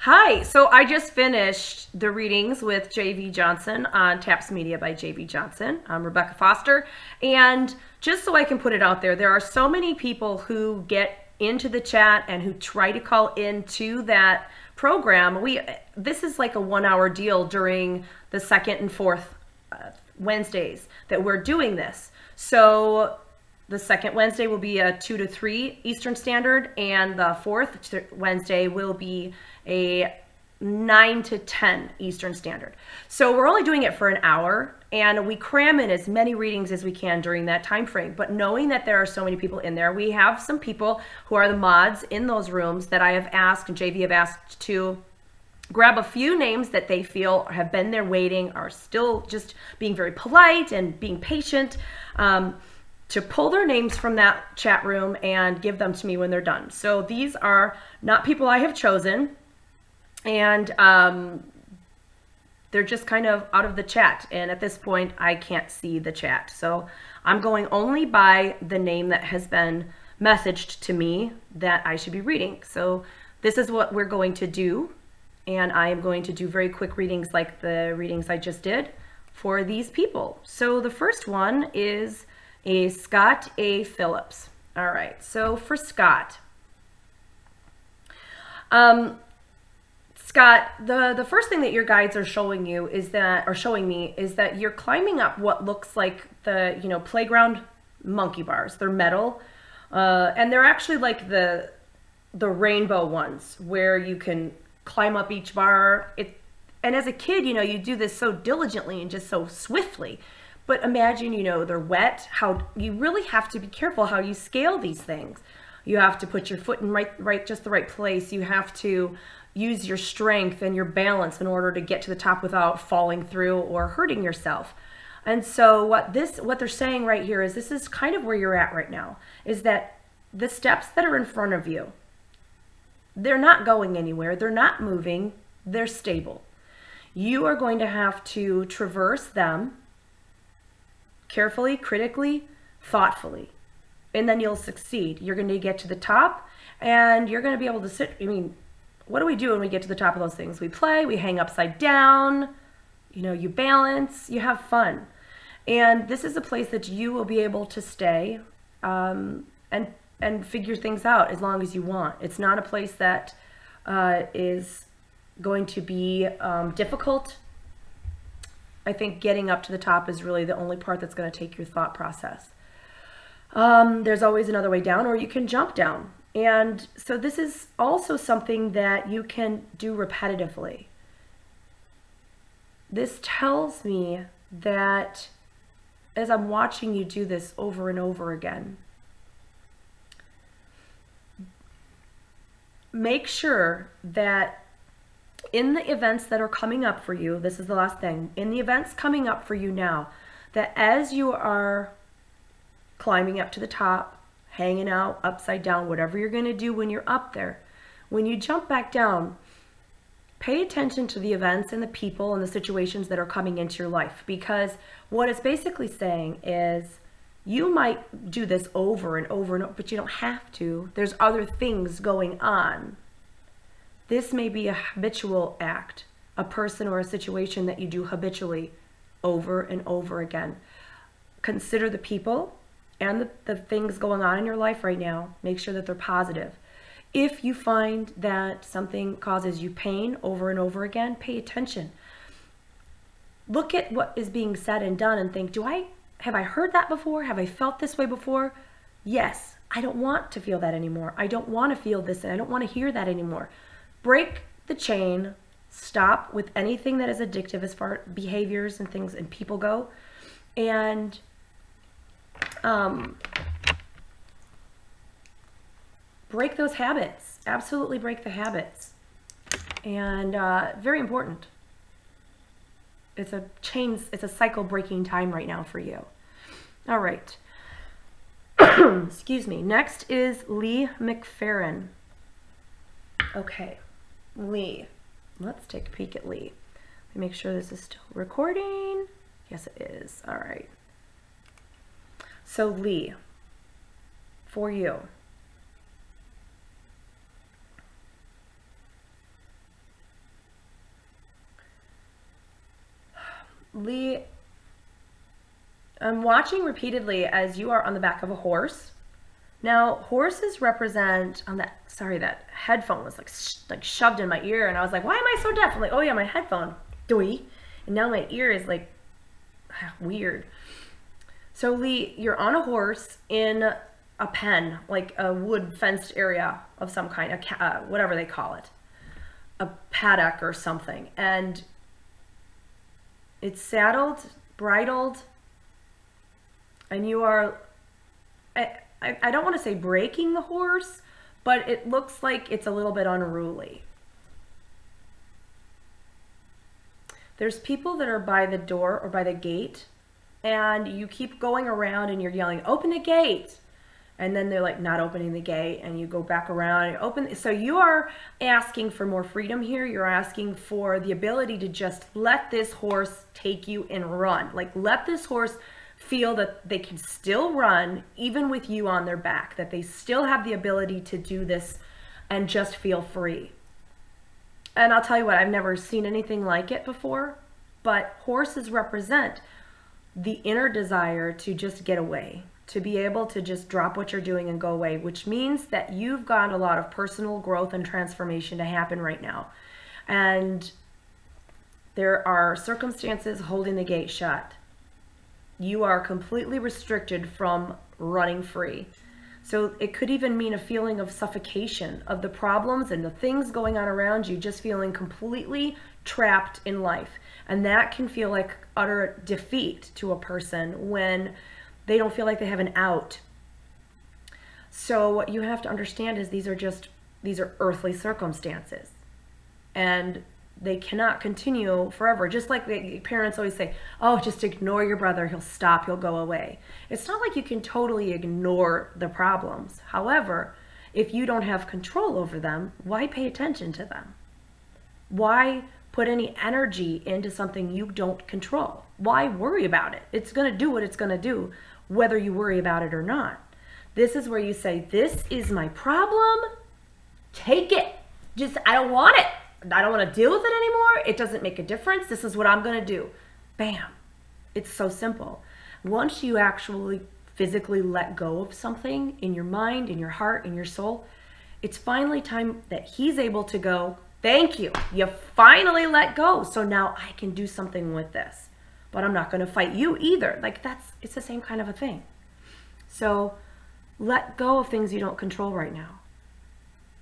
Hi, so I just finished the readings with J.V. Johnson on Taps Media by J.V. Johnson. I'm Rebecca Foster, and just so I can put it out there, there are so many people who get into the chat and who try to call into that program. This is like a 1-hour deal during the second and fourth Wednesdays that we're doing this. So the second Wednesday will be a 2 to 3 Eastern Standard, and the fourth Wednesday will be a 9 to 10 Eastern Standard. So we're only doing it for an hour, and we cram in as many readings as we can during that time frame. But knowing that there are so many people in there, we have some people who are the mods in those rooms that I have asked, and JV have asked to grab a few names that they feel have been there waiting, are still just being very polite and being patient, to pull their names from that chat room and give them to me when they're done. So these are not people I have chosen, and they're just kind of out of the chat. And at this point, I can't see the chat. So I'm going only by the name that has been messaged to me that I should be reading. So this is what we're going to do. And I am going to do very quick readings like the readings I just did for these people. So the first one is a Scott A. Phillips. All right, so for Scott. Scott, the first thing that your guides are showing you is that, or showing me, is that you're climbing up what looks like the, playground monkey bars. They're metal, and they're actually like the rainbow ones where you can climb up each bar. And as a kid, you do this so diligently and just so swiftly. But imagine, they're wet, how you really have to be careful how you scale these things. You have to put your foot in just the right place. You have to use your strength and your balance in order to get to the top without falling through or hurting yourself. And so what they're saying right here is this is kind of where you're at right now, is that the steps that are in front of you, they're not going anywhere. They're not moving. They're stable. You are going to have to traverse them carefully, critically, thoughtfully, and then you'll succeed. You're going to get to the top, and you're going to be able to sit. What do we do when we get to the top of those things? We play, we hang upside down, you balance, you have fun. And this is a place that you will be able to stay and figure things out as long as you want. It's not a place that is going to be difficult. I think getting up to the top is really the only part that's going to take your thought process. There's always another way down, or you can jump down. And so this is also something that you can do repetitively. This tells me that as I'm watching you do this over and over again, make sure that in the events that are coming up for you, this is the last thing, in the events coming up for you now, that as you are climbing up to the top, hanging out, upside down, whatever you're going to do when you're up there, when you jump back down, pay attention to the events and the people and the situations that are coming into your life. Because what it's basically saying is you might do this over and over and over, but you don't have to. There's other things going on. This may be a habitual act, a person or a situation that you do habitually over and over again. Consider the people and the things going on in your life right now. Make sure that they're positive. If you find that something causes you pain over and over again, pay attention. Look at what is being said and done and think, have I heard that before? Have I felt this way before? Yes, I don't want to feel that anymore. I don't want to feel this, and I don't want to hear that anymore. Break the chain. Stop with anything that is addictive as far as behaviors and things and people go, and break those habits. Absolutely break the habits. And very important. It's a cycle breaking time right now for you. All right. Excuse me. Next is Lee McFerrin. Okay, Lee. Let's take a peek at Lee. Let me make sure this is still recording. Yes, it is. All right. So Lee, for you, Lee, I'm watching repeatedly as you are on the back of a horse. Now, horses represent on that. Sorry, that headphone was like shoved in my ear, and I was like, "Why am I so deaf?" I'm like, "Oh yeah, my headphone, doy," and now my ear is like weird. So Lee, you're on a horse in a pen, like a wood fenced area of some kind, whatever they call it, a paddock or something, and it's saddled, bridled, and you are. I don't want to say breaking the horse, but it looks like it's a little bit unruly. There's people that are by the door or by the gate, and you keep going around and you're yelling, "Open the gate!" And then they're like not opening the gate, and you go back around and open. So you are asking for more freedom here. You're asking for the ability to just let this horse take you and run. Like, let this horse feel that they can still run even with you on their back, that they still have the ability to do this and just feel free. And I'll tell you what, I've never seen anything like it before, but horses represent the inner desire to just get away, to be able to just drop what you're doing and go away, which means that you've got a lot of personal growth and transformation to happen right now. And there are circumstances holding the gate shut. You are completely restricted from running free. So it could even mean a feeling of suffocation of the problems and the things going on around you, just feeling completely trapped in life. And that can feel like utter defeat to a person when they don't feel like they have an out. So what you have to understand is these are earthly circumstances. And they cannot continue forever. Just like the parents always say, "Oh, just ignore your brother. He'll stop. He'll go away." It's not like you can totally ignore the problems. However, if you don't have control over them, why pay attention to them? Why put any energy into something you don't control? Why worry about it? It's going to do what it's going to do, whether you worry about it or not. This is where you say, "This is my problem. Take it. I don't want it. I don't want to deal with it anymore. It doesn't make a difference. This is what I'm going to do." Bam. It's so simple. Once you actually physically let go of something in your mind, in your heart, in your soul, it's finally time that he's able to go, "Thank you. You finally let go. So now I can do something with this. But I'm not going to fight you either." Like, it's the same kind of a thing. So let go of things you don't control right now.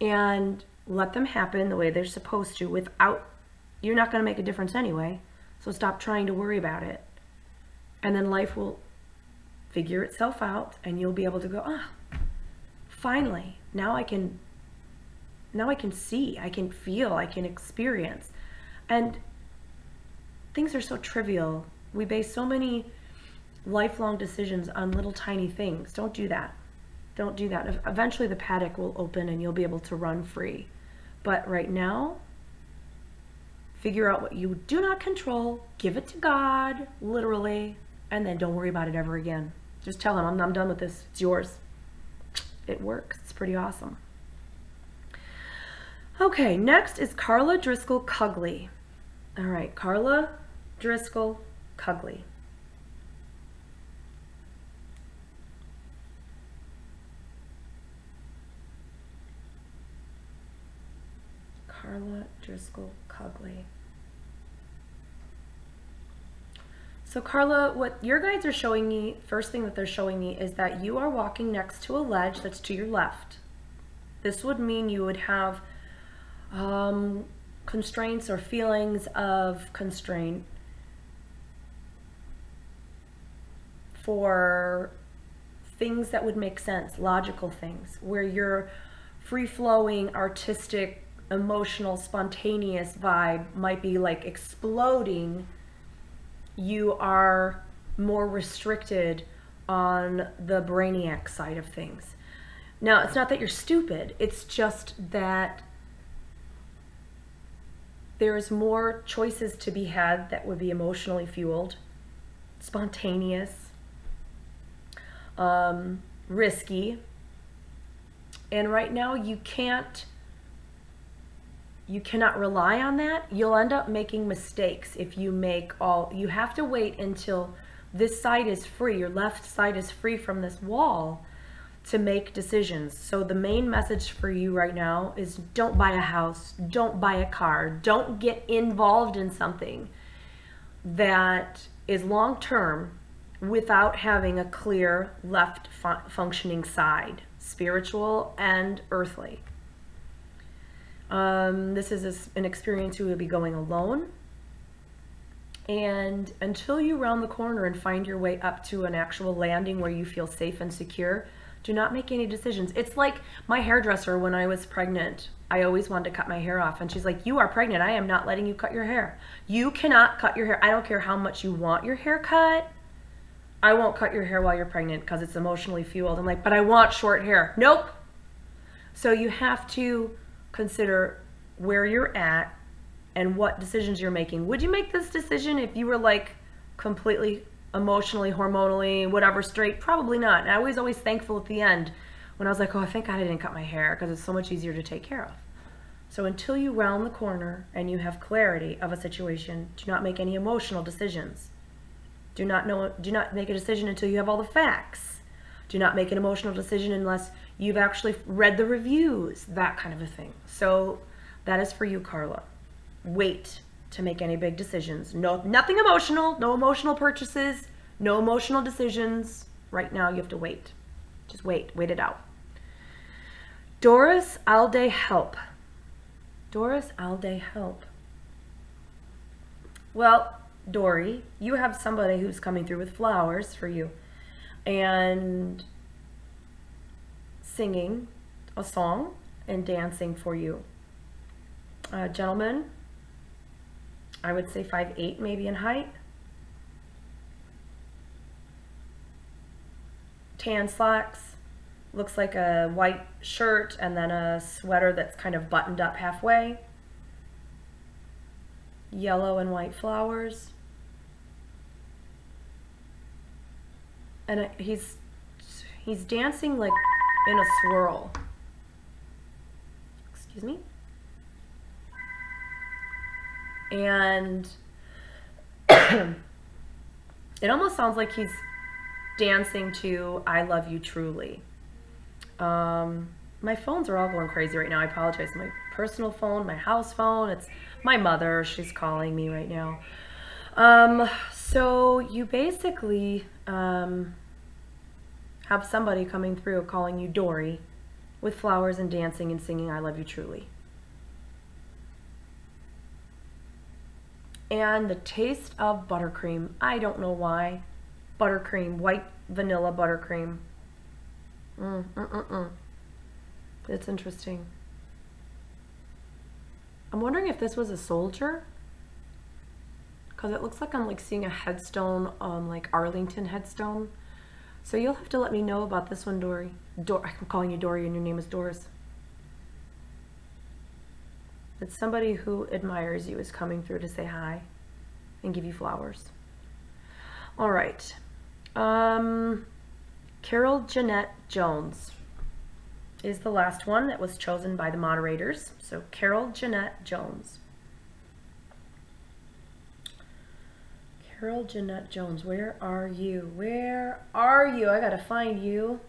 And let them happen the way they're supposed to you're not going to make a difference anyway. So stop trying to worry about it. And then life will figure itself out, and you'll be able to go, finally, now I can see, I can feel, I can experience. And things are so trivial. We base so many lifelong decisions on little tiny things. Don't do that. Don't do that. Eventually the paddock will open and you'll be able to run free. But right now, figure out what you do not control, give it to God, literally, and then don't worry about it ever again. Just tell him, I'm done with this. It's yours. It works. It's pretty awesome. Okay, next is Carla Driscoll Cugley. All right, Carla Driscoll Cugley. Carla Driscoll Cugley. So Carla, what your guides are showing me, first thing that they're showing me is that you are walking next to a ledge that's to your left. This would mean you would have constraints or feelings of constraint for things that would make sense, logical things, where your free-flowing, artistic, emotional, spontaneous vibe might be like exploding. You are more restricted on the brainiac side of things. Now, it's not that you're stupid, it's just that there's more choices to be had that would be emotionally fueled, spontaneous, risky, and right now you can't you cannot rely on that. You'll end up making mistakes if you you have to wait until this side is free, your left side is free from this wall to make decisions. So the main message for you right now is don't buy a house, don't buy a car, don't get involved in something that is long-term without having a clear left functioning side, spiritual and earthly. This is an experience you will be going alone. And until you round the corner and find your way up to an actual landing where you feel safe and secure, do not make any decisions. It's like my hairdresser when I was pregnant. I always wanted to cut my hair off. And she's like, you are pregnant. I am not letting you cut your hair. You cannot cut your hair. I don't care how much you want your hair cut. I won't cut your hair while you're pregnant because it's emotionally fueled. I'm like, but I want short hair. Nope. So you have to consider where you're at and what decisions you're making. Would you make this decision if you were like completely emotionally, hormonally, whatever, straight? Probably not. And I was always thankful at the end when I was like, oh, thank God I didn't cut my hair because it's so much easier to take care of. So until you round the corner and you have clarity of a situation, do not make any emotional decisions. Do not make a decision until you have all the facts. Do not make an emotional decision unless you've actually read the reviews, that kind of a thing. So that is for you, Carla. Wait to make any big decisions. No, nothing emotional, no emotional purchases, no emotional decisions. Right now you have to wait. Just wait it out. Doris Alde Help. Doris Alde Help. Well, Dory, you have somebody who's coming through with flowers for you and singing a song and dancing for you. Gentlemen, I would say 5'8" maybe in height. Tan slacks, looks like a white shirt and then a sweater that's kind of buttoned up halfway. Yellow and white flowers. And he's dancing like in a swirl. Excuse me. And it almost sounds like he's dancing to I Love You Truly. My phones are all going crazy right now. I apologize. My personal phone, my house phone, it's my mother. She's calling me right now. So you basically have somebody coming through calling you Dory with flowers and dancing and singing I Love You Truly. And the taste of buttercream. I don't know why. Buttercream, white vanilla buttercream. It's interesting. I'm wondering if this was a soldier, because it looks like I'm like seeing a headstone on like Arlington headstone. So you'll have to let me know about this one, Dory. I'm calling you Dory and your name is Doris. It's somebody who admires you is coming through to say hi and give you flowers. All right. Carol Jeanette Jones is the last one that was chosen by the moderators. So Carol Jeanette Jones. Carol Jeanette Jones, where are you? Where are you? I gotta find you.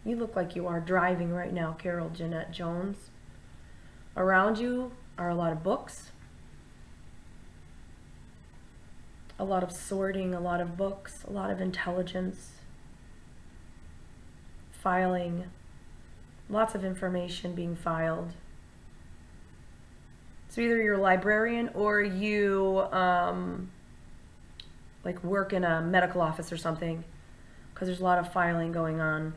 You look like you are driving right now, Carol Jeanette Jones. Around you are a lot of books, a lot of sorting, a lot of books, a lot of intelligence, filing, lots of information being filed. So either you're a librarian or you like work in a medical office or something, because there's a lot of filing going on,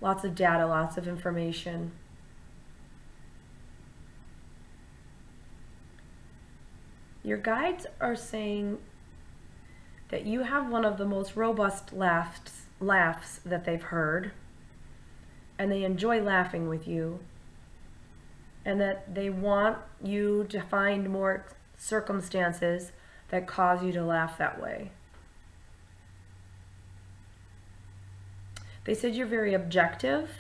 lots of data, lots of information. Your guides are saying that you have one of the most robust laughs that they've heard, and they enjoy laughing with you, and that they want you to find more circumstances that cause you to laugh that way. They said you're very objective,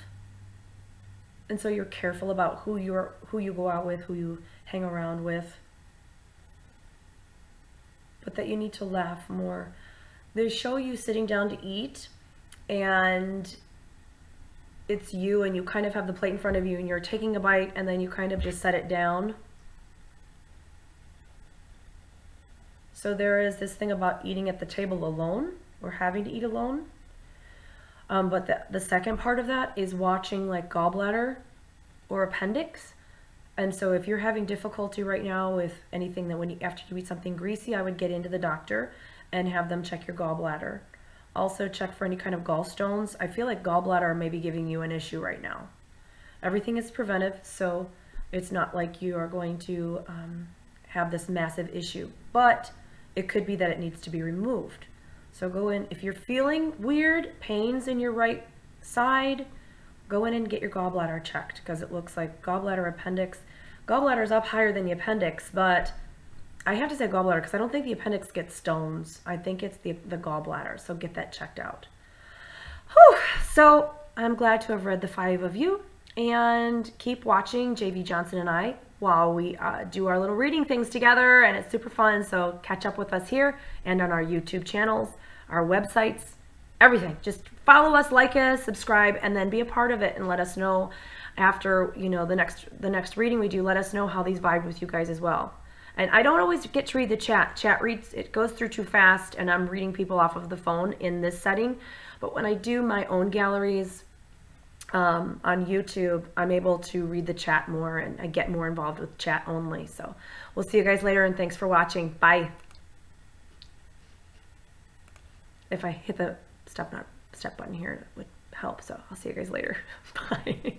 And so you're careful about who you go out with, who you hang around with. But that you need to laugh more. They show you sitting down to eat, and it's you, and you kind of have the plate in front of you, and you're taking a bite, and then you kind of just set it down. So there is this thing about eating at the table alone, or having to eat alone. But the second part of that is watching like gallbladder or appendix. And so if you're having difficulty right now with anything that after you eat something greasy, I would get into the doctor and have them check your gallbladder. Also check for any kind of gallstones. I feel like gallbladder may be giving you an issue right now. Everything is preventive, so it's not like you are going to have this massive issue, but it could be that it needs to be removed. So go in, if you're feeling weird pains in your right side, go in and get your gallbladder checked, because it looks like gallbladder, appendix. Gallbladder is up higher than the appendix, but I have to say gallbladder because I don't think the appendix gets stones. I think it's the gallbladder, so get that checked out. Whew. So I'm glad to have read the 5 of you, and keep watching JV Johnson and I while we do our little reading things together, and it's super fun. So catch up with us here and on our YouTube channels, our websites, everything. Just follow us, like us, subscribe, and then be a part of it, and let us know after, you know, the next reading we do. Let us know how these vibe with you guys as well. And I don't always get to read the chat. Chat reads, it goes through too fast, and I'm reading people off of the phone in this setting. But when I do my own galleries on YouTube, I'm able to read the chat more, and I get more involved with chat only. So we'll see you guys later, and thanks for watching. Bye. If I hit the step button here, it would help. So I'll see you guys later. Bye.